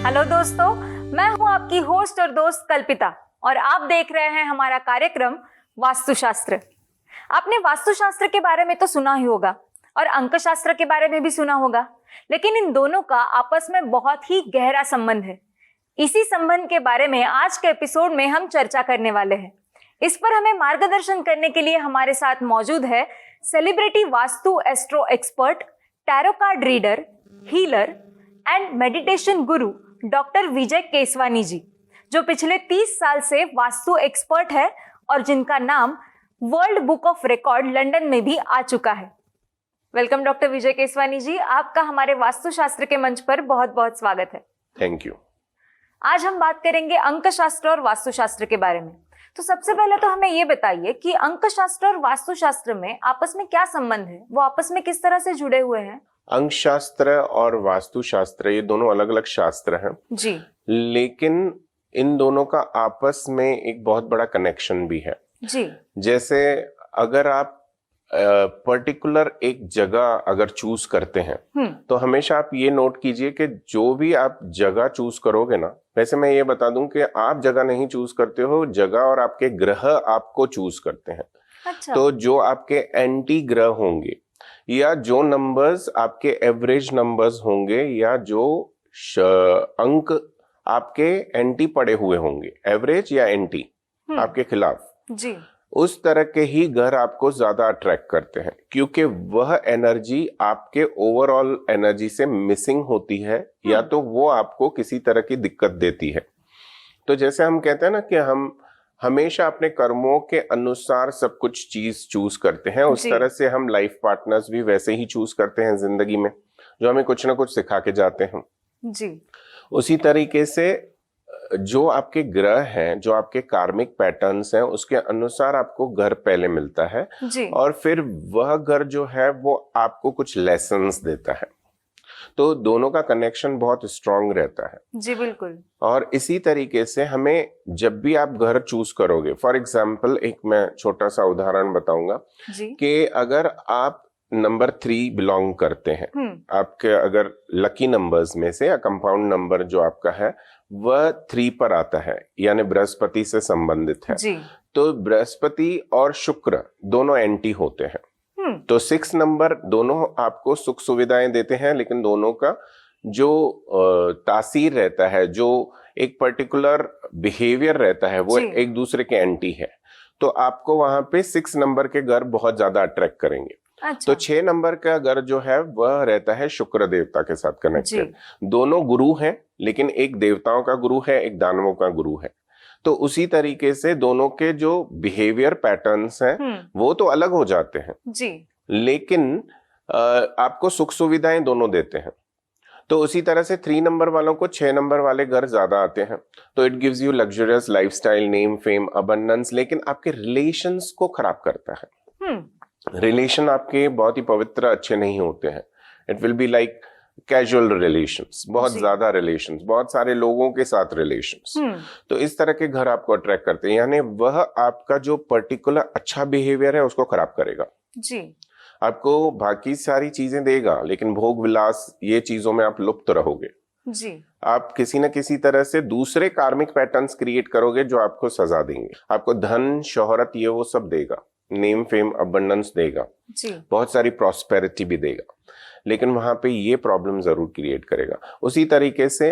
Hello दोस्तों, मैं हूं आपकी होस्ट और दोस्त कल्पिता और आप देख रहे हैं हमारा कार्यक्रम वास्तुशास्त्र। आपने वास्तुशास्त्र के बारे में तो सुना ही होगा और अंकशास्त्र के बारे में भी सुना होगा, लेकिन इन दोनों का आपस में बहुत ही गहरा संबंध है। इसी संबंध के बारे में आज के एपिसोड में हम चर्चा करने वाले हैं। इस पर हमें मार्गदर्शन करने के लिए हमारे साथ मौजूद है celebrity vastu astro expert, tarot card reader, healer and meditation Guru doctor विजय केसवानी जी, जो पिछले 30 साल से वास्तु एक्सपर्ट है और जिनका नाम world book of record London में भी आ चुका है। वेलकम डॉक्टर विजय केसवानी जी, आपका हमारे वास्तुशास्त्र के मंच पर बहुत बहुत स्वागत है। Thank you. आज हम बात करेंगे अंकशास्त्र और वास्तुशास्त्र के बारे में। तो सबसे पहले तो हमें ये बताइए कि अंकशास्त्र और वास्तुशास्त्र में आपस में क्या संबंध है, वो आपस में किस तरह से जुड़े हुए हैं? अंकशास्त्र और वास्तुशास्त्र ये दोनों अलग अलग शास्त्र हैं जी, लेकिन इन दोनों का आपस में एक बहुत बड़ा कनेक्शन भी है। जी, जैसे अगर आप पर्टिकुलर एक जगह अगर चूज करते हैं तो हमेशा आप ये नोट कीजिए कि जो भी आप जगह चूज करोगे ना, वैसे मैं ये बता दूं कि आप जगह नहीं चूज करते हो, जगह और आपके ग्रह आपको चूज करते हैं। अच्छा। तो जो आपके एंटी ग्रह होंगे या जो नंबर्स आपके एवरेज नंबर्स होंगे या जो अंक आपके एंटी पड़े हुए होंगे, एवरेज या एंटी आपके खिलाफ, जी, उस तरह के ही घर आपको ज्यादा अट्रैक्ट करते हैं, क्योंकि वह एनर्जी आपके ओवरऑल एनर्जी से मिसिंग होती है या तो वो आपको किसी तरह की दिक्कत देती है। तो जैसे हम कहते हैं ना कि हम हमेशा अपने कर्मों के अनुसार सब कुछ चीज चूज करते हैं, उस तरह से हम लाइफ पार्टनर्स भी वैसे ही चूज करते हैं जिंदगी में, जो हमें कुछ ना कुछ सिखा के जाते हैं। जी, उसी तरीके से जो आपके ग्रह हैं, जो आपके कार्मिक पैटर्न्स हैं, उसके अनुसार आपको घर पहले मिलता है जी, और फिर वह घर जो है वो आपको कुछ लेसन्स देता है। तो दोनों का कनेक्शन बहुत स्ट्रांग रहता है। जी, बिल्कुल। और इसी तरीके से हमें जब भी आप घर चूज करोगे, फॉर एग्जाम्पल एक मैं छोटा सा उदाहरण बताऊंगा कि अगर आप नंबर 3 बिलोंग करते हैं, आपके अगर लकी नंबर्स में से या कंपाउंड नंबर जो आपका है वह 3 पर आता है, यानी बृहस्पति से संबंधित है, जी, तो बृहस्पति और शुक्र दोनों एंटी होते हैं। तो 6 नंबर दोनों आपको सुख सुविधाएं देते हैं, लेकिन दोनों का जो तासीर रहता है, जो एक पर्टिकुलर बिहेवियर रहता है, वो एक दूसरे के एंटी है। तो आपको वहां पे 6 नंबर के घर बहुत ज्यादा अट्रैक्ट करेंगे। अच्छा। तो 6 नंबर का घर जो है वह रहता है शुक्र देवता के साथ कनेक्टेड। दोनों गुरु हैं, लेकिन एक देवताओं का गुरु है, एक दानवों का गुरु है। तो उसी तरीके से दोनों के जो बिहेवियर पैटर्न्स हैं वो तो अलग हो जाते हैं जी, लेकिन आपको सुख सुविधाएं दोनों देते हैं। तो उसी तरह से 3 नंबर वालों को 6 नंबर वाले घर ज्यादा आते हैं, तो it gives you luxurious lifestyle, name, fame, abundance, लेकिन आपके रिलेशंस को खराब करता है। रिलेशन आपके बहुत ही पवित्र अच्छे नहीं होते हैं। It will be like casual relations, बहुत ज्यादा रिलेशंस, बहुत सारे लोगों के साथ रिलेशंस। तो इस तरह के घर आपको अट्रैक्ट करते हैं, यानी वह आपका जो पर्टिकुलर अच्छा बिहेवियर है उसको खराब करेगा। जी, आपको बाकी सारी चीजें देगा, लेकिन भोग विलास ये चीजों में आप लुप्त रहोगे। जी, आप किसी न किसी तरह से दूसरे कार्मिक पैटर्न्स क्रिएट करोगे जो आपको सजा देंगे। आपको धन, शोहरत, ये वो सब देगा, नेम, फेम, अबंडेंस देगा, बहुत सारी प्रॉस्पेरिटी भी देगा, लेकिन वहां पे ये प्रॉब्लम जरूर क्रिएट करेगा। उसी तरीके से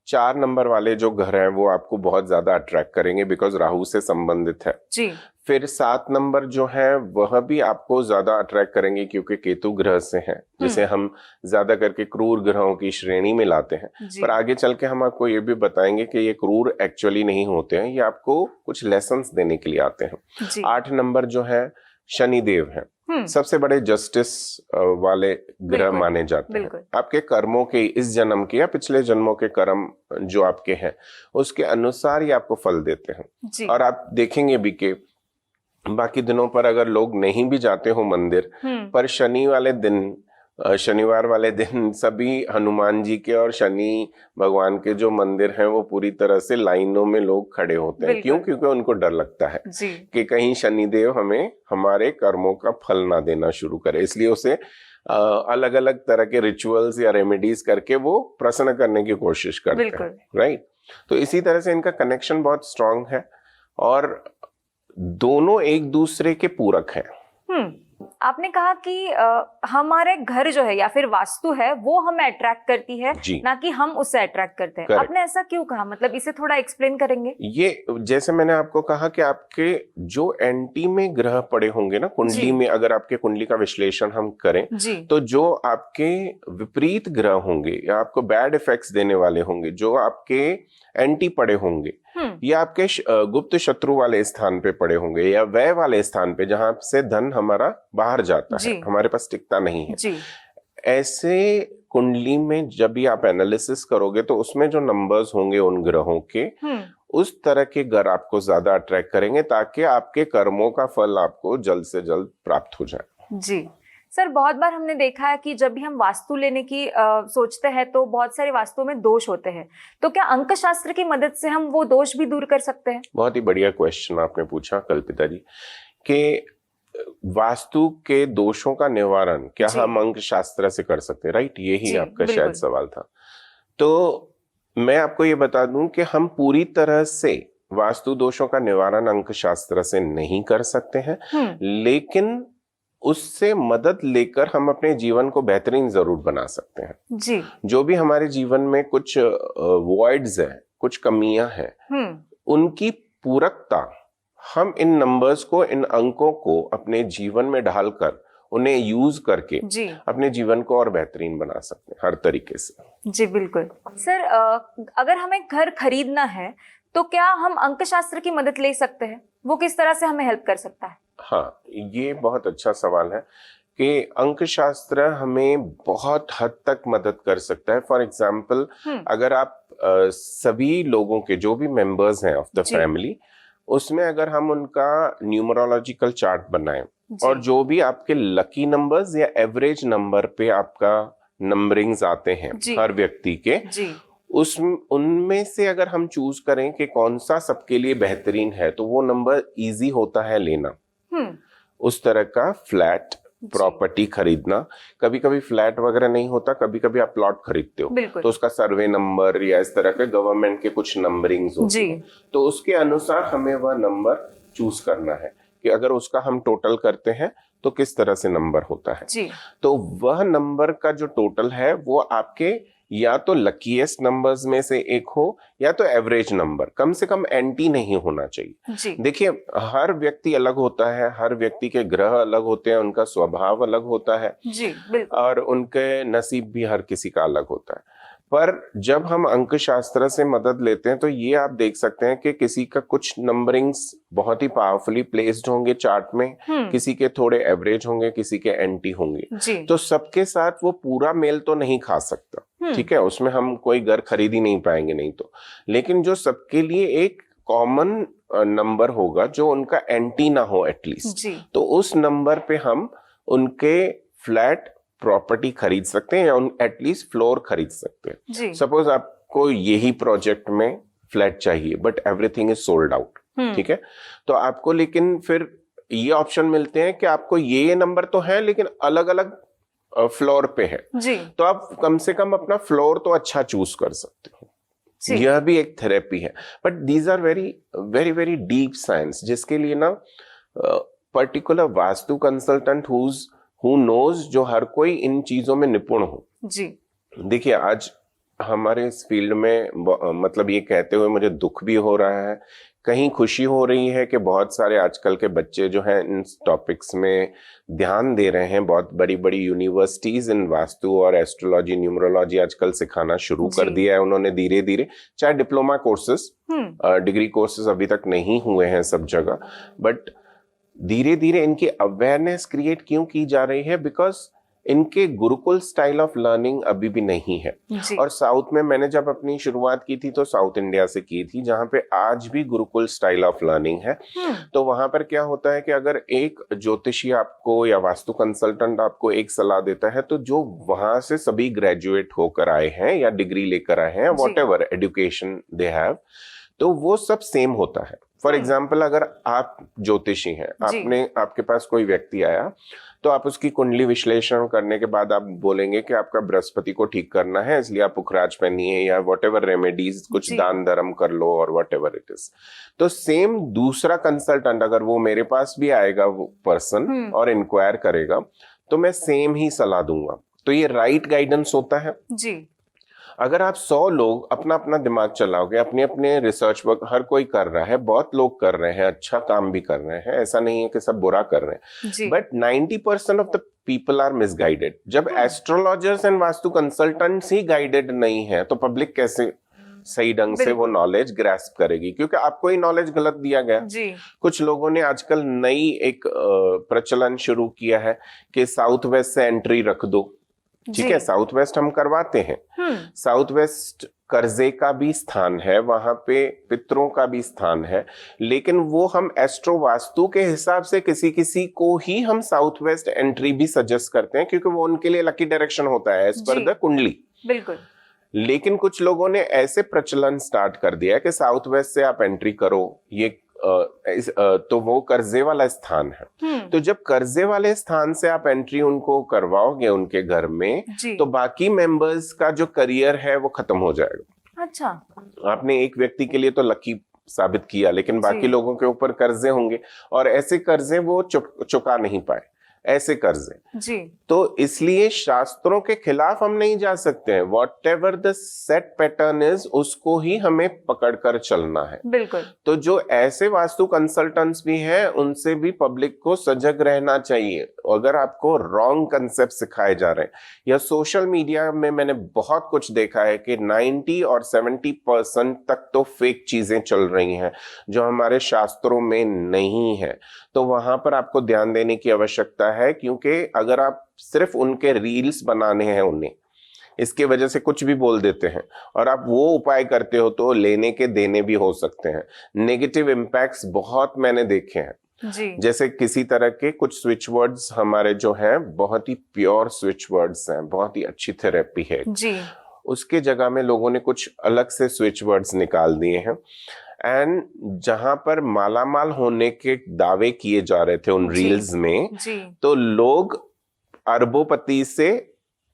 4 नंबर वाले जो घर हैं वो आपको बहुत ज्यादा अट्रैक्ट करेंगे, बिकॉज राहु से संबंधित है। जी, फिर 7 नंबर जो है वह भी आपको ज्यादा अट्रैक्ट करेंगे, क्योंकि केतु ग्रह से है, जिसे हम ज्यादा करके क्रूर ग्रहों की श्रेणी में लाते हैं। पर आगे चल के हम आपको ये भी बताएंगे कि ये क्रूर एक्चुअली नहीं होते हैं, ये आपको कुछ लेसन्स देने के लिए आते हैं। 8 नंबर जो है शनिदेव है, सबसे बड़े जस्टिस वाले ग्रह माने जाते हैं। आपके कर्मों के, इस जन्म के या पिछले जन्मों के कर्म जो आपके हैं उसके अनुसार ही आपको फल देते हैं। और आप देखेंगे भी कि बाकी दिनों पर अगर लोग नहीं भी जाते हो मंदिर, पर शनिवार वाले दिन सभी हनुमान जी के और शनि भगवान के जो मंदिर हैं वो पूरी तरह से लाइनों में लोग खड़े होते हैं। क्यों? क्योंकि उनको डर लगता है कि कहीं शनिदेव हमें हमारे कर्मों का फल ना देना शुरू करे, इसलिए उसे अलग अलग तरह के रिचुअल्स या रेमेडीज करके वो प्रसन्न करने की कोशिश करते हैं, राइट। तो इसी तरह से इनका कनेक्शन बहुत स्ट्रांग है और दोनों एक दूसरे के पूरक हैं। आपने कहा कि हमारे घर जो है या फिर वास्तु है वो हमें अट्रैक्ट करती है, ना कि हम उससे अट्रैक्ट करते हैं। Correct. आपने ऐसा क्यों कहा, मतलब इसे थोड़ा एक्सप्लेन करेंगे? ये जैसे मैंने आपको कहा कि आपके जो एंटी में ग्रह पड़े होंगे ना कुंडली में, अगर आपके कुंडली का विश्लेषण हम करें तो जो आपके विपरीत ग्रह होंगे या आपको बैड इफेक्ट्स देने वाले होंगे, जो आपके एंटी पड़े होंगे या आपके गुप्त शत्रु वाले स्थान पे पड़े होंगे या व्यय वाले स्थान पे जहां से धन हमारा बाहर जाता है, हमारे पास टिकता नहीं है, ऐसे कुंडली में जब भी आप एनालिसिस करोगे तो उसमें जो नंबर्स होंगे उन ग्रहों के, उस तरह के घर आपको ज्यादा अट्रैक्ट करेंगे ताकि आपके कर्मों का फल आपको जल्द से जल्द प्राप्त हो जाए। जी सर, बहुत बार हमने देखा है कि जब भी हम वास्तु लेने की सोचते हैं तो बहुत सारे वास्तु में दोष होते हैं, तो क्या अंक शास्त्र की मदद से हम वो दोष भी दूर कर सकते हैं? बहुत ही बढ़िया क्वेश्चन आपने पूछा कल्पिता जी, कि वास्तु के दोषों का निवारण क्या हम अंक शास्त्र से कर सकते हैं, राइट? यही आपका शायद सवाल था। तो मैं आपको ये बता दूं कि हम पूरी तरह से वास्तु दोषों का निवारण अंक शास्त्र से नहीं कर सकते हैं, लेकिन उससे मदद लेकर हम अपने जीवन को बेहतरीन जरूर बना सकते हैं। जी। जो भी हमारे जीवन में कुछ वॉइड्स हैं, कुछ कमियां हैं, उनकी पूरकता हम इन नंबर्स को, इन अंकों को अपने जीवन में ढालकर उन्हें यूज करके अपने जीवन को और बेहतरीन बना सकते हैं हर तरीके से। जी बिल्कुल। सर, अगर हमें घर खरीदना है तो क्या हम अंक शास्त्र की मदद ले सकते हैं? वो किस तरह से हमें हेल्प कर सकता है? हाँ, ये बहुत अच्छा सवाल है कि अंक शास्त्र हमें बहुत हद तक मदद कर सकता है। फॉर एग्जाम्पल, अगर आप सभी लोगों के जो भी मेंबर्स हैं ऑफ द फैमिली, उसमें अगर हम उनका न्यूमरोलॉजिकल चार्ट बनाएं और जो भी आपके लकी नंबर्स या एवरेज नंबर पे आपका नंबरिंग्स आते हैं हर व्यक्ति के, उनमें से अगर हम चूज करें कि कौन सा सबके लिए बेहतरीन है, तो वो नंबर इजी होता है लेना। उस तरह का फ्लैट प्रॉपर्टी खरीदना, कभी कभी फ्लैट वगैरह नहीं होता, कभी कभी आप प्लॉट खरीदते हो तो उसका सर्वे नंबर या इस तरह के गवर्नमेंट के कुछ नंबरिंग्स होते हैं, तो उसके अनुसार हमें वह नंबर चूज करना है कि अगर उसका हम टोटल करते हैं तो किस तरह से नंबर होता है। तो वह नंबर का जो टोटल है वो आपके या तो लकीएस्ट नंबर्स में से एक हो या तो एवरेज नंबर, कम से कम एंटी नहीं होना चाहिए। देखिए, हर व्यक्ति अलग होता है, हर व्यक्ति के ग्रह अलग होते हैं, उनका स्वभाव अलग होता है और उनके नसीब भी हर किसी का अलग होता है। पर जब हम अंक शास्त्र से मदद लेते हैं तो ये आप देख सकते हैं कि किसी का कुछ नंबरिंग्स बहुत ही पावरफुली प्लेस्ड होंगे चार्ट में, किसी के थोड़े एवरेज होंगे, किसी के एंटी होंगे, तो सबके साथ वो पूरा मेल तो नहीं खा सकता, ठीक है, उसमें हम कोई घर खरीद ही नहीं पाएंगे नहीं तो, लेकिन जो सबके लिए एक कॉमन नंबर होगा जो उनका एंटी ना हो एटलीस्ट, तो उस नंबर पे हम उनके फ्लैट प्रॉपर्टी खरीद सकते हैं या एटलीस्ट फ्लोर खरीद सकते हैं। सपोज आपको यही प्रोजेक्ट में फ्लैट चाहिए but everything is sold out, ठीक है, तो आपको लेकिन फिर ये ऑप्शन मिलते हैं कि आपको ये नंबर तो है लेकिन अलग अलग फ्लोर पे है, तो आप कम से कम अपना फ्लोर तो अच्छा चूज कर सकते हो। यह भी एक थेरेपी है, but these are very very very deep science, जिसके लिए ना particular vastu consultant who knows, जो हर कोई इन चीजों में निपुण हो। देखिए, आज हमारे इस फील्ड में मतलब ये कहते हुए मुझे दुख भी हो रहा है, कहीं खुशी हो रही है कि बहुत सारे आजकल के बच्चे जो हैं इन टॉपिक्स में ध्यान दे रहे हैं। बहुत बड़ी बड़ी यूनिवर्सिटीज इन वास्तु और एस्ट्रोलॉजी, न्यूमरोलॉजी आजकल सिखाना शुरू कर दिया है उन्होंने धीरे धीरे, चाहे डिप्लोमा कोर्सेस, डिग्री कोर्सेस अभी तक नहीं हुए हैं सब जगह, बट धीरे धीरे इनकी अवेयरनेस क्रिएट क्यों की जा रही है, बिकॉज इनके गुरुकुल स्टाइल ऑफ लर्निंग अभी भी नहीं है। और साउथ में मैंने जब अपनी शुरुआत की थी तो साउथ इंडिया से की थी, जहां पे आज भी गुरुकुल स्टाइल ऑफ लर्निंग है। तो वहां पर क्या होता है कि अगर एक ज्योतिषी आपको या वास्तु कंसल्टेंट आपको एक सलाह देता है, तो जो वहां से सभी ग्रेजुएट होकर आए हैं या डिग्री लेकर आए हैं, व्हाटएवर एजुकेशन दे हैव, तो वो सब सेम होता है। फॉर एग्जाम्पल, अगर आप ज्योतिषी हैं, आपके पास कोई व्यक्ति आया तो आप उसकी कुंडली विश्लेषण करने के बाद आप बोलेंगे कि आपका बृहस्पति को ठीक करना है, इसलिए आप पुखराज पहनिए या वट एवर रेमेडीज, कुछ जी। दान धर्म कर लो और वट एवर इट इज। तो सेम दूसरा कंसल्टेंट अगर वो मेरे पास भी आएगा वो पर्सन और इंक्वायर करेगा तो मैं सेम ही सलाह दूंगा। तो ये राइट गाइडेंस होता है जी। अगर आप 100 लोग अपना अपना दिमाग चलाओगे, अपने अपने रिसर्च वर्क हर कोई कर रहा है, बहुत लोग कर रहे हैं, अच्छा काम भी कर रहे हैं, ऐसा नहीं है कि सब बुरा कर रहे हैं, जी। But 90% of the people are misguided. जब एस्ट्रोलॉजर्स एंड वास्तु कंसल्टेंट्स ही गाइडेड नहीं है तो पब्लिक कैसे सही ढंग से वो नॉलेज ग्रैस्प करेगी, क्योंकि आपको ही नॉलेज गलत दिया गया। जी। कुछ लोगों ने आजकल नई एक प्रचलन शुरू किया है कि साउथ वेस्ट से एंट्री रख दो। ठीक है, साउथ वेस्ट हम करवाते हैं, साउथ वेस्ट कर्जे का भी स्थान है, वहां पे पितरों का भी स्थान है, लेकिन वो हम एस्ट्रो वास्तु के हिसाब से किसी किसी को ही हम साउथ वेस्ट एंट्री भी सजेस्ट करते हैं, क्योंकि वो उनके लिए लकी डायरेक्शन होता है एज पर द कुंडली। बिल्कुल। लेकिन कुछ लोगों ने ऐसे प्रचलन स्टार्ट कर दिया है कि साउथ वेस्ट से आप एंट्री करो, ये तो वो कर्जे वाला स्थान है। तो जब कर्जे वाले स्थान से आप एंट्री उनको करवाओगे उनके घर में, तो बाकी मेंबर्स का जो करियर है वो खत्म हो जाएगा। अच्छा। आपने एक व्यक्ति के लिए तो लकी साबित किया, लेकिन बाकी लोगों के ऊपर कर्जे होंगे और ऐसे कर्जे वो चुका नहीं पाए, ऐसे कर्जे जी। तो इसलिए शास्त्रों के खिलाफ हम नहीं जा सकते हैं। What ever the set pattern is उसको ही हमें पकड़कर चलना है। बिल्कुल। तो जो ऐसे वास्तु कंसल्टेंट्स भी हैं उनसे भी पब्लिक को सजग रहना चाहिए। अगर आपको रॉन्ग कंसेप्ट सिखाए जा रहे हैं, या सोशल मीडिया में मैंने बहुत कुछ देखा है कि 90 और 70% तक तो फेक चीजें चल रही हैं जो हमारे शास्त्रों में नहीं है, तो वहां पर आपको ध्यान देने की आवश्यकता है, क्योंकि अगर आप सिर्फ उनके रील्स बनाने हैं उन्हें, इसके वजह से कुछ भी बोल देते हैं और आप वो उपाय करते हो तो लेने के देने भी हो सकते हैं। नेगेटिव इम्पैक्ट्स बहुत मैंने देखे हैं जी। जैसे किसी तरह के कुछ स्विच वर्ड्स हमारे जो हैं बहुत ही प्योर स्विच वर्ड्स हैं, बहुत ही अच्छी थेरेपी है जी। उसके जगह में लोगों ने कुछ अलग से स्विच वर्ड्स निकाल दिए हैं, एंड जहां पर मालामाल होने के दावे किए जा रहे थे उन रील्स में, तो लोग अरबोपति से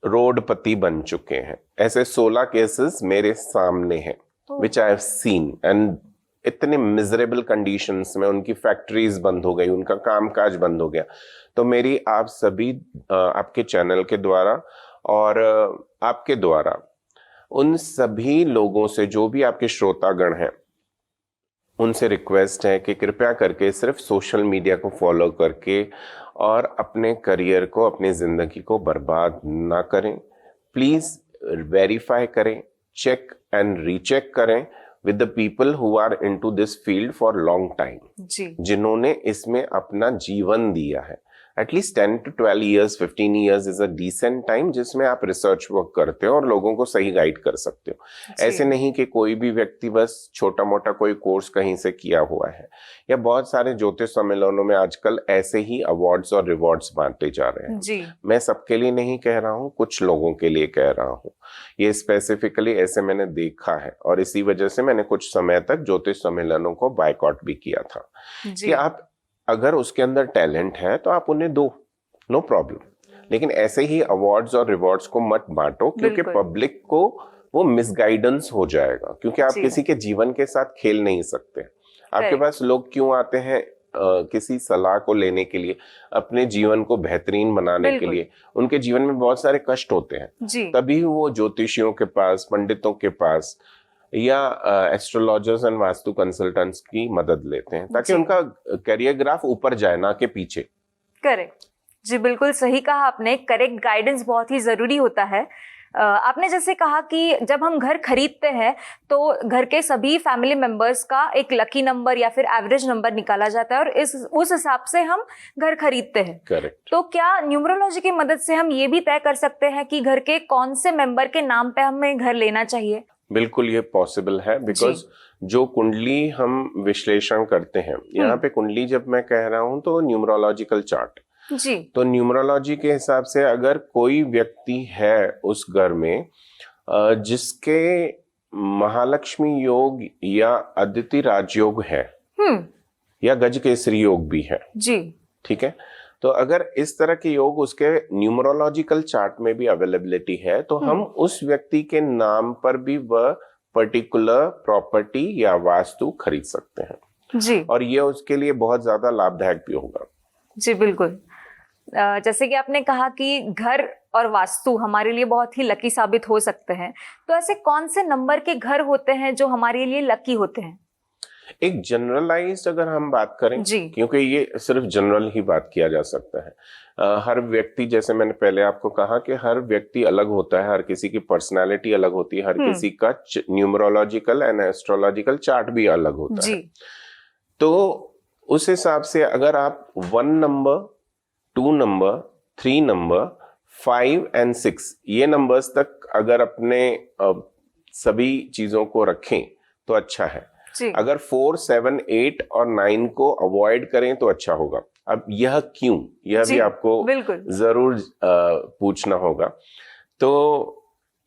रोडपति बन चुके हैं। ऐसे 16 केसेस मेरे सामने हैं विच आई हैव सीन, एंड इतने मिजरेबल कंडीशंस में उनकी फैक्ट्रीज बंद हो गई, उनका कामकाज बंद हो गया। तो मेरी आप सभी आपके चैनल के द्वारा और आपके द्वारा उन सभी लोगों से, जो भी आपके श्रोतागण हैं, उनसे रिक्वेस्ट है कि कृपया करके सिर्फ सोशल मीडिया को फॉलो करके और अपने करियर को, अपनी जिंदगी को बर्बाद ना करें। प्लीज वेरीफाई करें, चेक एंड रीचेक करें with the people who are into this field for long time, जिन्होंने इसमें अपना जीवन दिया है। At least 10 to 12 years, 15 years is a decent time जिसमें आप रिसर्च वर्क करते हो और लोगों को सही गाइड कर सकते हो। ऐसे नहीं कि कोई भी व्यक्ति बस छोटा मोटा कोई कोर्स कहीं से किया हुआ है, या बहुत सारे ज्योतिष सम्मेलनों में आजकल ऐसे ही अवार्ड्स और रिवॉर्ड्स बांटे जा रहे हैं जी। मैं सबके लिए नहीं कह रहा हूँ, कुछ लोगों के लिए कह रहा हूँ। ये स्पेसिफिकली ऐसे मैंने देखा है और इसी वजह से मैंने कुछ समय तक ज्योतिष सम्मेलनों को बायकॉट भी किया था कि आप अगर उसके अंदर टैलेंट है तो आप उन्हें दो, नो प्रॉब्लम, लेकिन ऐसे ही अवार्ड्स और रिवॉर्ड्स को मत बांटो, क्योंकि पब्लिक को वो मिसगाइडेंस हो जाएगा। क्योंकि आप किसी के जीवन के साथ खेल नहीं सकते। आपके पास लोग क्यों आते हैं? किसी सलाह को लेने के लिए, अपने जीवन को बेहतरीन बनाने के लिए। उनके जीवन में बहुत सारे कष्ट होते हैं, तभी वो ज्योतिषियों के पास, पंडितों के पास या एस्ट्रोलॉजर्स एंड वास्तु कंसल्टेंट्स की मदद लेते हैं, ताकि उनका करियर ग्राफ ऊपर जाए, ना के पीछे। करेक्ट जी, बिल्कुल सही कहा आपने। करेक्ट गाइडेंस बहुत ही जरूरी होता है। आपने जैसे कहा कि जब हम घर खरीदते हैं तो घर के सभी फैमिली मेंबर्स का एक लकी नंबर या फिर एवरेज नंबर निकाला जाता है और उस हिसाब से हम घर खरीदते हैं। करेक्ट। तो क्या न्यूमरोलॉजी की मदद से हम ये भी तय कर सकते हैं कि घर के कौन से मेंबर के नाम पे हमें घर लेना चाहिए? बिल्कुल ये पॉसिबल है, बिकॉज जो कुंडली हम विश्लेषण करते हैं, यहाँ पे कुंडली जब मैं कह रहा हूँ तो न्यूमरोलॉजिकल चार्ट जी। तो न्यूमरोलॉजी के हिसाब से अगर कोई व्यक्ति है उस घर में जिसके महालक्ष्मी योग या अदिति राजयोग है या गज केसरी योग भी है जी, ठीक है, तो अगर इस तरह के योग उसके न्यूमरोलॉजिकल चार्ट में भी अवेलेबिलिटी है तो हम उस व्यक्ति के नाम पर भी वह पर्टिकुलर प्रॉपर्टी या वास्तु खरीद सकते हैं जी। और ये उसके लिए बहुत ज्यादा लाभदायक भी होगा। जी बिल्कुल। जैसे कि आपने कहा कि घर और वास्तु हमारे लिए बहुत ही लकी साबित हो सकते हैं, तो ऐसे कौन से नंबर के घर होते हैं जो हमारे लिए लकी होते हैं? एक जनरलाइज्ड अगर हम बात करें, जी। क्योंकि ये सिर्फ जनरल ही बात किया जा सकता है, हर व्यक्ति, जैसे मैंने पहले आपको कहा कि हर व्यक्ति अलग होता है, हर किसी की पर्सनालिटी अलग होती है, हर किसी का न्यूमरोलॉजिकल एंड एस्ट्रोलॉजिकल चार्ट भी अलग होता जी। है। तो उस हिसाब से अगर आप 1 नंबर, 2 नंबर, 3 नंबर, 5 एंड 6 ये नंबर्स तक अगर अपने सभी चीजों को रखें तो अच्छा है। जी। अगर 4, 7, 8 और 9 को अवॉइड करें तो अच्छा होगा। अब यह क्यों, यह भी आपको जरूर पूछना होगा। तो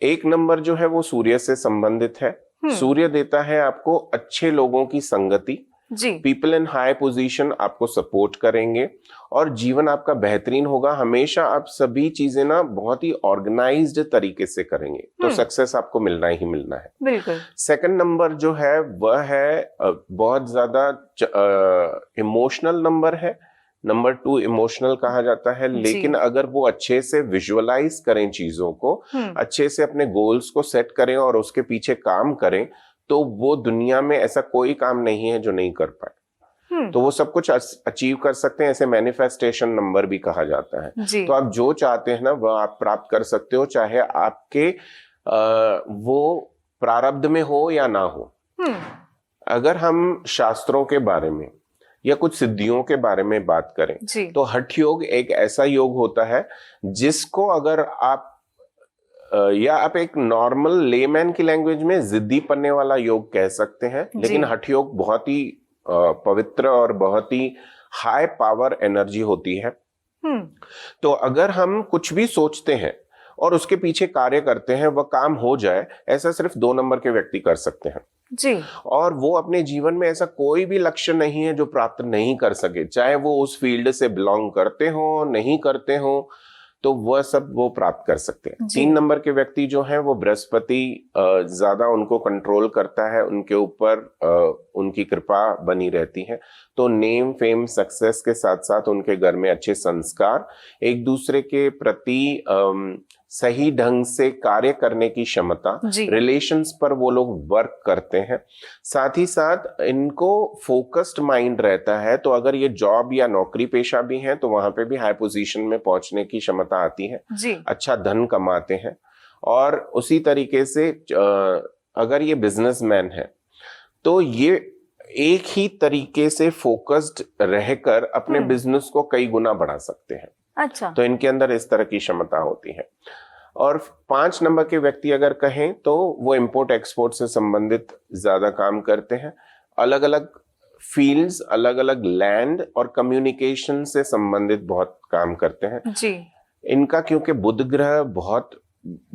1 नंबर जो है वो सूर्य से संबंधित है। सूर्य देता है आपको अच्छे लोगों की संगति, पीपल इन हाई पोजीशन आपको सपोर्ट करेंगे और जीवन आपका बेहतरीन होगा। हमेशा आप सभी चीजें ना बहुत ही ऑर्गेनाइज्ड तरीके से करेंगे तो सक्सेस आपको मिलना ही मिलना है। बिल्कुल। 2nd नंबर जो है वह है बहुत ज्यादा इमोशनल नंबर है। नंबर 2 इमोशनल कहा जाता है, लेकिन अगर वो अच्छे से विजुअलाइज करें चीजों को, अच्छे से अपने गोल्स को सेट करें और उसके पीछे काम करें, तो वो दुनिया में ऐसा कोई काम नहीं है जो नहीं कर पाए। तो वो सब कुछ अचीव कर सकते हैं। ऐसे मैनिफेस्टेशन नंबर भी कहा जाता है। तो आप जो चाहते हैं ना वह आप प्राप्त कर सकते हो, चाहे आपके वो प्रारब्ध में हो या ना हो। अगर हम शास्त्रों के बारे में या कुछ सिद्धियों के बारे में बात करें तो हठ योग एक ऐसा योग होता है जिसको अगर आप या आप एक नॉर्मल लेमैन की लैंग्वेज में जिद्दी पन्ने वाला योग कह सकते हैं, लेकिन हठ योग बहुत ही पवित्र और बहुत ही हाई पावर एनर्जी होती है। तो अगर हम कुछ भी सोचते हैं और उसके पीछे कार्य करते हैं, वह काम हो जाए, ऐसा सिर्फ 2 नंबर के व्यक्ति कर सकते हैं जी। और वो अपने जीवन में ऐसा कोई भी लक्ष्य नहीं है जो प्राप्त नहीं कर सके, चाहे वो उस फील्ड से बिलोंग करते हो नहीं करते हो, तो वह सब वो प्राप्त कर सकते हैं। 3 नंबर के व्यक्ति जो हैं वो बृहस्पति ज्यादा उनको कंट्रोल करता है, उनके ऊपर उनकी कृपा बनी रहती है। तो नेम फेम सक्सेस के साथ साथ उनके घर में अच्छे संस्कार, एक दूसरे के प्रति सही ढंग से कार्य करने की क्षमता, रिलेशंस पर वो लोग वर्क करते हैं। साथ ही साथ इनको फोकस्ड माइंड रहता है, तो अगर ये जॉब या नौकरी पेशा भी हैं तो वहां पे भी हाई पोजीशन में पहुंचने की क्षमता आती है, अच्छा धन कमाते हैं। और उसी तरीके से अगर ये बिजनेसमैन है तो ये एक ही तरीके से फोकस्ड रहकर अपने बिजनेस को कई गुना बढ़ा सकते हैं। अच्छा। तो इनके अंदर इस तरह की क्षमता होती है। और 5 नंबर के व्यक्ति अगर कहें तो वो इंपोर्ट एक्सपोर्ट से संबंधित ज्यादा काम करते हैं, अलग अलग फील्ड्स, अलग अलग लैंड और कम्युनिकेशन से संबंधित बहुत काम करते हैं जी। इनका क्योंकि बुध ग्रह बहुत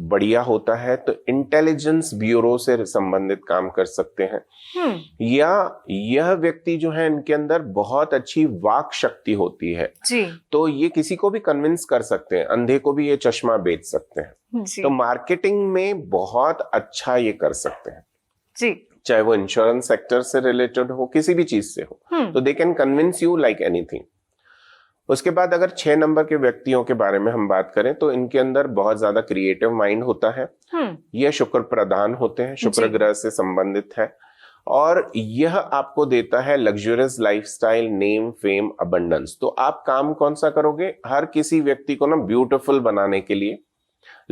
बढ़िया होता है तो इंटेलिजेंस ब्यूरो से संबंधित काम कर सकते हैं। या यह व्यक्ति जो है इनके अंदर बहुत अच्छी वाक शक्ति होती है जी। तो ये किसी को भी कन्विंस कर सकते हैं, अंधे को भी ये चश्मा बेच सकते हैं जी। तो मार्केटिंग में बहुत अच्छा ये कर सकते हैं जी। चाहे वो इंश्योरेंस सेक्टर से रिलेटेड हो, किसी भी चीज से हो, तो they can convince you like anything. उसके बाद अगर 6 नंबर के व्यक्तियों के बारे में हम बात करें तो इनके अंदर बहुत ज्यादा क्रिएटिव माइंड होता है। यह शुक्र प्रधान होते हैं, शुक्र ग्रह से संबंधित है और यह आपको देता है luxurious lifestyle, name fame, abundance. तो आप काम कौन सा करोगे? हर किसी व्यक्ति को ना ब्यूटीफुल बनाने के लिए,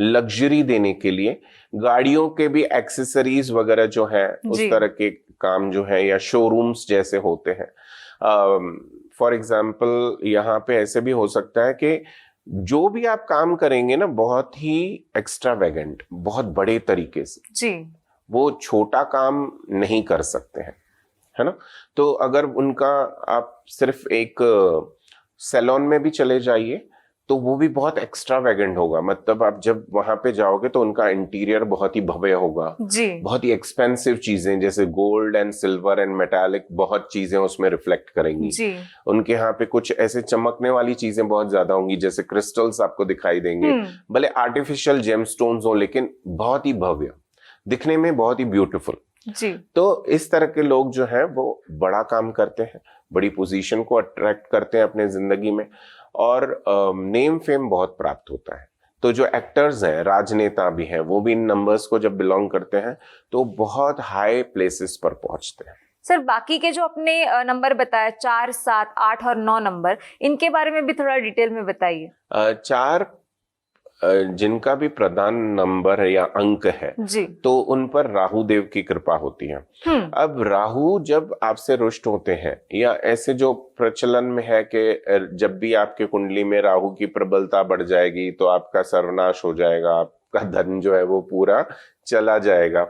लग्जरी देने के लिए, गाड़ियों के भी एक्सेसरीज वगैरह जो है उस तरह के काम जो है, या शोरूम्स जैसे होते हैं। फॉर एग्जाम्पल यहाँ पे ऐसे भी हो सकता है कि जो भी आप काम करेंगे ना बहुत ही एक्स्ट्रावेगेंट, बहुत बड़े तरीके से जी, वो छोटा काम नहीं कर सकते हैं, है ना। तो अगर उनका आप सिर्फ एक सैलून में भी चले जाइए तो वो भी बहुत एक्स्ट्रावेगेंट होगा। मतलब आप जब वहां पे जाओगे तो उनका इंटीरियर बहुत ही भव्य होगा, जी बहुत ही एक्सपेंसिव चीजें जैसे gold and silver and metallic बहुत चीजें उसमें रिफ्लेक्ट करेंगी। जी उनके यहाँ पे कुछ ऐसे चमकने वाली चीजें बहुत ज्यादा होंगी, जैसे क्रिस्टल्स आपको दिखाई देंगे, भले आर्टिफिशियल जेमस्टोन्स हो लेकिन बहुत ही भव्य, दिखने में बहुत ही ब्यूटीफुल। जी तो इस तरह के लोग जो हैं वो बड़ा काम करते हैं, बड़ी पोजीशन को अट्रैक्ट करते हैं अपने जिंदगी में, और नेम फेम बहुत प्राप्त होता है। तो जो एक्टर्स हैं, राजनेता भी हैं, वो भी इन नंबर्स को जब बिलोंग करते हैं तो बहुत हाई प्लेसेस पर पहुंचते हैं। सर, बाकी के जो अपने नंबर बताया 4, 7, 8 और 9 नंबर, इनके बारे में भी थोड़ा डिटेल में बताइए। 4 जिनका भी प्रधान नंबर है या अंक है जी तो उन पर राहु देव की कृपा होती है। अब राहु जब आपसे रुष्ट होते हैं, या ऐसे जो प्रचलन में है कि जब भी आपके कुंडली में राहु की प्रबलता बढ़ जाएगी तो आपका सर्वनाश हो जाएगा, आपका धन जो है वो पूरा चला जाएगा,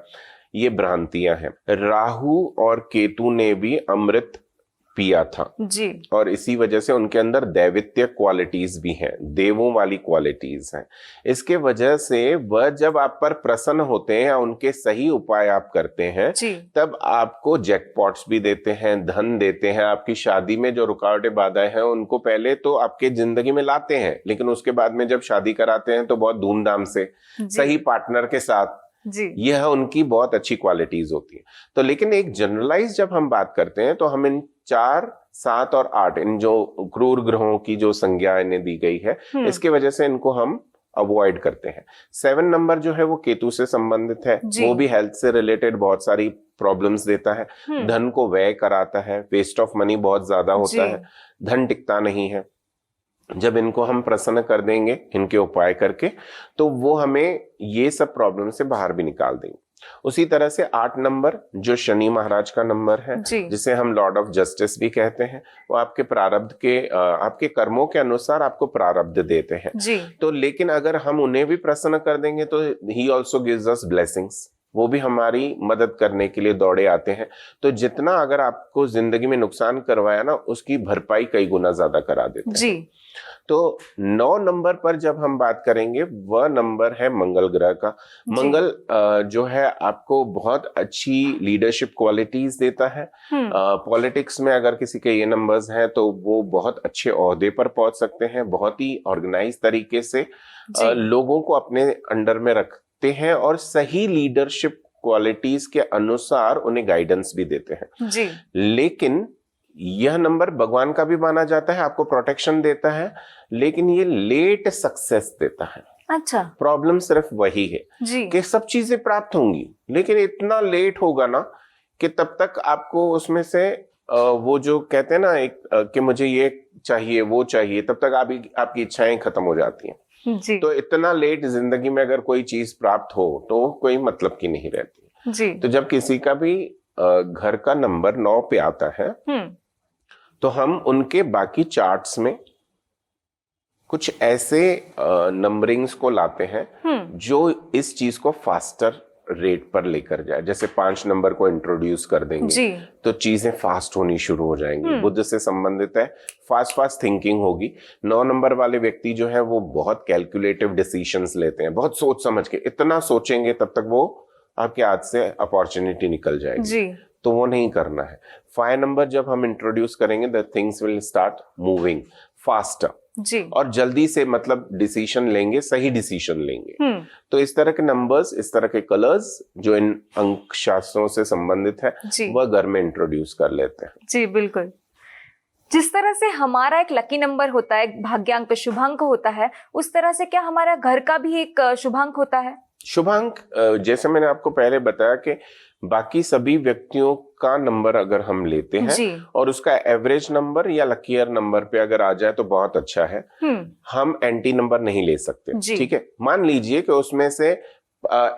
ये भ्रांतियां हैं। राहु और केतु ने भी अमृत पिया था जी, और इसी वजह से उनके अंदर दैवित्य क्वालिटीज भी हैं, देवों वाली क्वालिटीज हैं। इसके वजह से वह जब आप पर प्रसन्न होते हैं या उनके सही उपाय आप करते हैं तब आपको जैकपॉट्स भी देते हैं, धन देते हैं। आपकी शादी में जो रुकावटें बाधाएं हैं उनको पहले तो आपके जिंदगी में लाते हैं, लेकिन उसके बाद में जब शादी कराते हैं तो बहुत धूमधाम से सही पार्टनर के साथ जी, यह उनकी बहुत अच्छी क्वालिटीज होती है। तो लेकिन एक जनरलाइज जब हम बात करते हैं तो हम इन 4, 7 और 8 इन जो क्रूर ग्रहों की जो संज्ञा इन्हें दी गई है, इसके वजह से इनको हम अवॉइड करते हैं। 7 नंबर जो है वो केतु से संबंधित है, वो भी हेल्थ से रिलेटेड बहुत सारी प्रॉब्लम्स देता है, धन को व्यय कराता है, वेस्ट ऑफ मनी बहुत ज्यादा होता है, धन टिकता नहीं है। जब इनको हम प्रसन्न कर देंगे इनके उपाय करके तो वो हमें ये सब प्रॉब्लम से बाहर भी निकाल देंगे। उसी तरह से 8 नंबर जो शनि महाराज का नंबर है, जिसे हम लॉर्ड ऑफ जस्टिस भी कहते हैं, वो आपके प्रारब्ध के आपके कर्मों के अनुसार आपको प्रारब्ध देते हैं। तो लेकिन अगर हम उन्हें भी प्रसन्न कर देंगे तो he also gives us blessings, वो भी हमारी मदद करने के लिए दौड़े आते हैं। तो जितना अगर आपको जिंदगी में नुकसान करवाया ना, उसकी भरपाई कई गुना ज्यादा करा देते हैं। तो 9 नंबर पर जब हम बात करेंगे, वह नंबर है मंगल ग्रह का। मंगल जो है आपको बहुत अच्छी लीडरशिप क्वालिटीज देता है। पॉलिटिक्स में अगर किसी के ये नंबर्स हैं तो वो बहुत अच्छे ओहदे पर पहुंच सकते हैं, बहुत ही ऑर्गेनाइज तरीके से लोगों को अपने अंडर में रखते हैं और सही लीडरशिप क्वालिटीज के अनुसार उन्हें गाइडेंस भी देते हैं। लेकिन यह नंबर भगवान का भी माना जाता है, आपको प्रोटेक्शन देता है, लेकिन ये लेट सक्सेस देता है। अच्छा, प्रॉब्लम सिर्फ वही है कि सब चीजें प्राप्त होंगी लेकिन इतना लेट होगा ना कि तब तक आपको उसमें से वो जो कहते हैं ना एक कि मुझे ये चाहिए वो चाहिए, तब तक आपकी इच्छाएं खत्म हो जाती हैं। तो इतना लेट जिंदगी में अगर कोई चीज प्राप्त हो तो कोई मतलब की नहीं रहती। तो जब किसी का भी घर का नंबर 9 पे आता है तो हम उनके बाकी चार्ट्स में कुछ ऐसे नंबरिंग्स को लाते हैं जो इस चीज को फास्टर रेट पर लेकर जाए। जैसे 5 नंबर को इंट्रोड्यूस कर देंगे तो चीजें फास्ट होनी शुरू हो जाएंगी। बुद्ध से संबंधित है, फास्ट थिंकिंग होगी। 9 नंबर वाले व्यक्ति जो है वो बहुत कैलकुलेटिव डिसीजंस लेते हैं, बहुत सोच समझ के, इतना सोचेंगे तब तक वो आपके हाथ से अपॉर्चुनिटी निकल जाएगी। तो वो नहीं करना है। 5 नंबर जब हम इंट्रोड्यूस करेंगे the things will start moving faster और जल्दी से मतलब डिसीजन लेंगे, सही डिसीजन लेंगे। तो इस तरह के नंबर्स, इस तरह के कलर्स जो इन अंक शास्त्रों से संबंधित है वह घर में इंट्रोड्यूस कर लेते हैं। जी बिल्कुल। जिस तरह से हमारा एक लकी नंबर होता है, भाग्यांक, शुभांक होता है, उस तरह से क्या हमारा घर का भी एक शुभांक होता है? शुभांक जैसे मैंने आपको पहले बताया कि बाकी सभी व्यक्तियों का नंबर अगर हम लेते हैं और उसका एवरेज नंबर या लकीयर नंबर पे अगर आ जाए तो बहुत अच्छा है। हम एंटी नंबर नहीं ले सकते, ठीक है। मान लीजिए कि उसमें से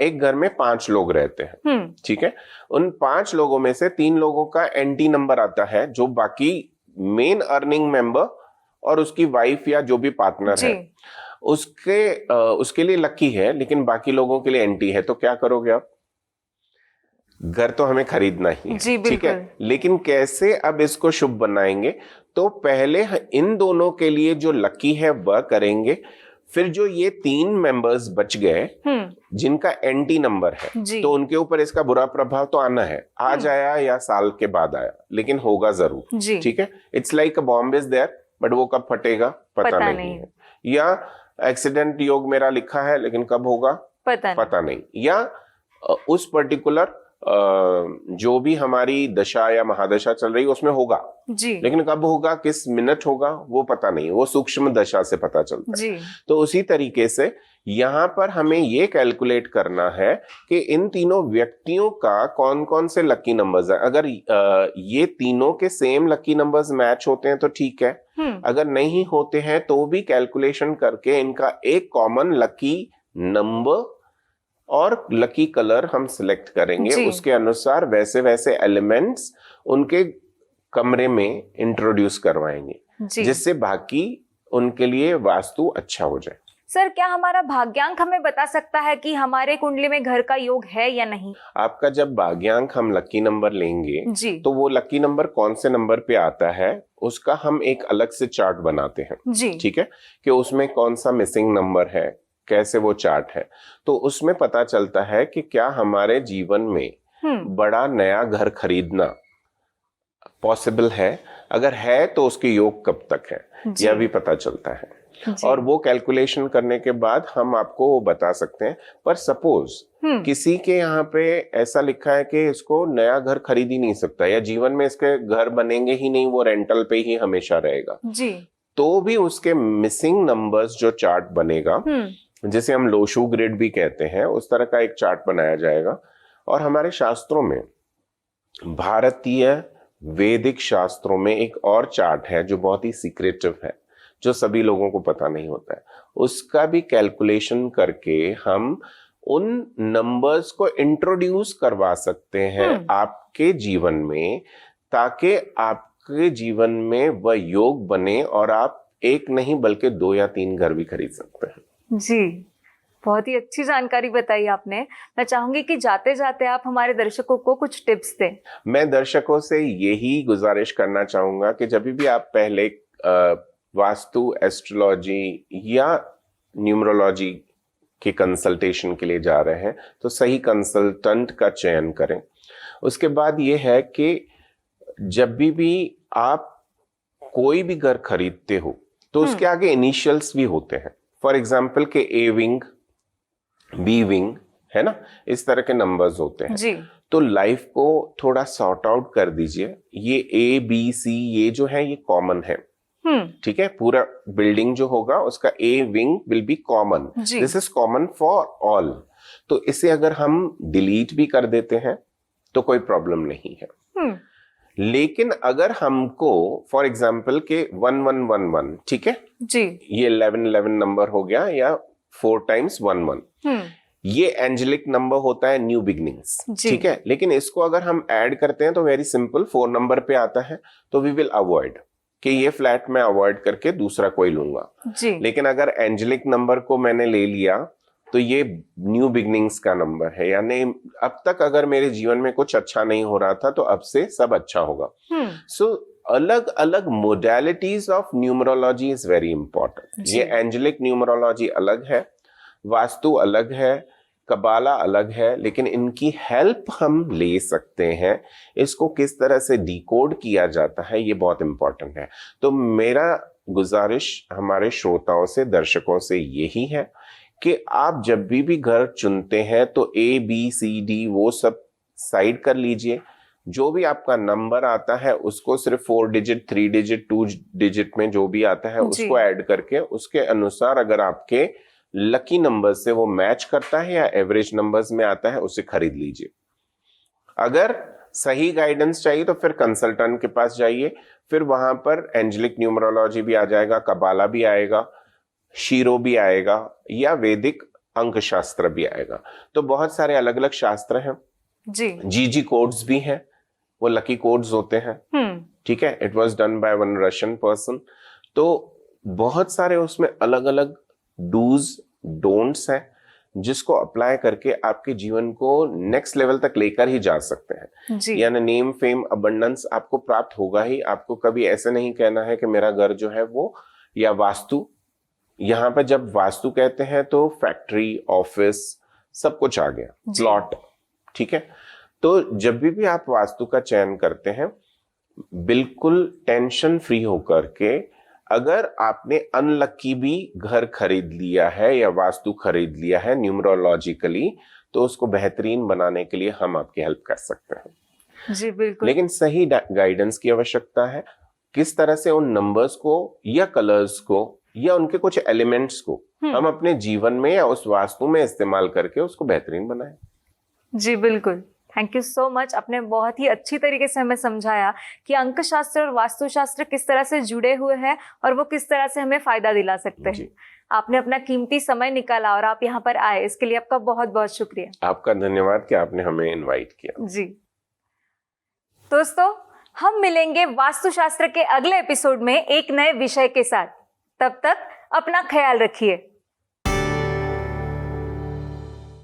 एक घर में 5 लोग रहते हैं, ठीक है। उन 5 लोगों में से 3 लोगों का एंटी नंबर आता है, जो बाकी मेन अर्निंग मेंबर और उसकी वाइफ या जो भी पार्टनर है उसके लिए लकी है, लेकिन बाकी लोगों के लिए एंटी है। तो क्या करोगे आप? घर तो हमें खरीदना ही है, ठीक है, लेकिन कैसे अब इसको शुभ बनाएंगे? तो पहले इन दोनों के लिए जो लकी है वह करेंगे, फिर जो ये 3 मेंबर्स बच गए जिनका एंटी नंबर है तो उनके ऊपर इसका बुरा प्रभाव तो आना है, आज आया या साल के बाद आया, लेकिन होगा जरूर। ठीक है, it's like a bomb is there, but वो कब फटेगा पता नहीं है। या एक्सीडेंट योग मेरा लिखा है लेकिन कब होगा पता नहीं। या उस पर्टिकुलर जो भी हमारी दशा या महादशा चल रही है उसमें होगा जी, लेकिन कब होगा, किस मिनट होगा वो पता नहीं, वो सूक्ष्म दशा से पता चलता है। तो उसी तरीके से यहाँ पर हमें ये कैलकुलेट करना है कि इन तीनों व्यक्तियों का कौन कौन से लकी नंबर्स हैं। अगर ये तीनों के सेम लकी नंबर्स मैच होते हैं तो ठीक है, अगर नहीं होते हैं तो भी कैलकुलेशन करके इनका एक कॉमन लकी नंबर और लकी कलर हम सिलेक्ट करेंगे, उसके अनुसार वैसे वैसे एलिमेंट्स उनके कमरे में इंट्रोड्यूस करवाएंगे जिससे बाकी उनके लिए वास्तु अच्छा हो जाए। सर, क्या हमारा भाग्यांक हमें बता सकता है कि हमारे कुंडली में घर का योग है या नहीं? आपका जब भाग्यांक हम लकी नंबर लेंगे तो वो लकी नंबर कौन से नंबर पे आता है उसका हम एक अलग से चार्ट बनाते हैं। ठीक है, कि उसमें कौन सा मिसिंग नंबर है, कैसे वो चार्ट है, तो उसमें पता चलता है कि क्या हमारे जीवन में बड़ा नया घर खरीदना पॉसिबल है, अगर है तो उसके योग कब तक है यह भी पता चलता है। और वो कैलकुलेशन करने के बाद हम आपको वो बता सकते हैं। पर सपोज किसी के यहाँ पे ऐसा लिखा है कि इसको नया घर खरीद ही नहीं सकता या जीवन में इसके घर बनेंगे ही नहीं, वो रेंटल पे ही हमेशा रहेगा तो भी उसके मिसिंग नंबर्स जो चार्ट बनेगा जिसे हम लोशु ग्रिड भी कहते हैं, उस तरह का एक चार्ट बनाया जाएगा। और हमारे शास्त्रों में, भारतीय वैदिक शास्त्रों में एक और चार्ट है जो बहुत ही सीक्रेटिव है, जो सभी लोगों को पता नहीं होता है, उसका भी कैलकुलेशन करके हम उन नंबर्स को इंट्रोड्यूस करवा सकते हैं आपके जीवन में, ताकि आपके जीवन में वह योग बने और आप एक नहीं बल्कि 2 या 3 घर भी खरीद सकते हैं। जी, बहुत ही अच्छी जानकारी बताई आपने। मैं चाहूंगी कि जाते जाते आप हमारे दर्शकों को कुछ टिप्स दें। मैं दर्शकों से यही गुजारिश करना चाहूंगा कि जब भी आप पहले वास्तु, एस्ट्रोलॉजी या न्यूमरोलॉजी के कंसल्टेशन के लिए जा रहे हैं तो सही कंसल्टेंट का चयन करें। उसके बाद ये है कि जब भी आप कोई भी घर खरीदते हो तो उसके आगे इनिशियल्स भी होते हैं। फॉर एग्जाम्पल के ए विंग, बी विंग है ना, इस तरह के नंबर्स होते हैं तो लाइफ को थोड़ा सॉर्ट आउट कर दीजिए। ये ए बी सी ये जो है ये कॉमन है, ठीक है, पूरा बिल्डिंग जो होगा उसका A wing will be common, this is common for all. तो इसे अगर हम डिलीट भी कर देते हैं तो कोई प्रॉब्लम नहीं है। लेकिन अगर हमको फॉर एग्जाम्पल के 1111 ठीक है जी, ये 1111 नंबर हो गया या 4 times 11, ये एंजेलिक नंबर होता है न्यू बिगनिंग्स, ठीक है, लेकिन इसको अगर हम ऐड करते हैं तो वेरी सिंपल 4 नंबर पे आता है तो वी विल अवॉइड कि ये फ्लैट में अवॉइड करके दूसरा कोई लूंगा। लेकिन अगर एंजेलिक नंबर को मैंने ले लिया तो ये न्यू बिगनिंग्स का नंबर है, यानी अब तक अगर मेरे जीवन में कुछ अच्छा नहीं हो रहा था तो अब से सब अच्छा होगा। सो अलग अलग modalities of numerology is very important. ये एंजेलिक न्यूमरोलॉजी अलग है, वास्तु अलग है, कबाला अलग है, लेकिन इनकी हेल्प हम ले सकते हैं। इसको किस तरह से डिकोड किया जाता है ये बहुत इंपॉर्टेंट है। तो मेरा गुजारिश हमारे श्रोताओं से, दर्शकों से यही है कि आप जब भी घर चुनते हैं तो ए बी सी डी वो सब साइड कर लीजिए। जो भी आपका नंबर आता है उसको सिर्फ 4 डिजिट, 3 डिजिट, 2 डिजिट में जो भी आता है उसको ऐड करके उसके अनुसार अगर आपके लकी नंबर से वो मैच करता है या एवरेज नंबर्स में आता है उसे खरीद लीजिए। अगर सही गाइडेंस चाहिए तो फिर कंसल्टेंट के पास जाइए, फिर वहां पर एंजेलिक न्यूमरोलॉजी भी आ जाएगा, कबाला भी आएगा, शीरो भी आएगा या वैदिक अंक शास्त्र भी आएगा। तो बहुत सारे अलग अलग शास्त्र हैं जी कोड्स भी हैं, वो लकी कोड्स होते हैं, ठीक है, it was done by one Russian person. तो बहुत सारे उसमें अलग अलग डूज डोंट्स हैं जिसको अप्लाई करके आपके जीवन को नेक्स्ट लेवल तक लेकर ही जा सकते हैं। जी यानी नेम फेम अबंडेंस आपको प्राप्त होगा ही। आपको कभी ऐसे नहीं कहना है कि मेरा घर जो है वो, या वास्तु, यहाँ पे जब वास्तु कहते हैं तो फैक्ट्री, ऑफिस, सब कुछ आ गया, जी। प्लॉट, ठीक है। तो जब भी आप वास्तु का चयन करते हैं, बिल्कुल टेंशन फ्री होकर के, अगर आपने अनलकी भी घर खरीद लिया है या वास्तु खरीद लिया है न्यूमरोलॉजिकली, तो उसको बेहतरीन बनाने के लिए हम आपकी हेल्प कर सकते हैं। जी बिल्कुल। लेकिन सही गाइडेंस की आवश्यकता है। किस तरह से उन नंबर्स को या कलर्स को या उनके कुछ एलिमेंट्स को हम अपने जीवन में या उस वास्तु में इस्तेमाल करके उसको बेहतरीन बनाएं। जी बिल्कुल, थैंक यू सो मच। आपने बहुत ही अच्छी तरीके से हमें समझाया कि अंक शास्त्र और वास्तुशास्त्र किस तरह से जुड़े हुए हैं और वो किस तरह से हमें फायदा दिला सकते हैं। आपने अपना कीमती समय निकाला और आप यहाँ पर आए, इसके लिए आपका बहुत बहुत शुक्रिया। आपका धन्यवाद कि आपने हमें इनवाइट किया। जी दोस्तों, हम मिलेंगे वास्तुशास्त्र के अगले एपिसोड में एक नए विषय के साथ। तब तक अपना ख्याल रखिए।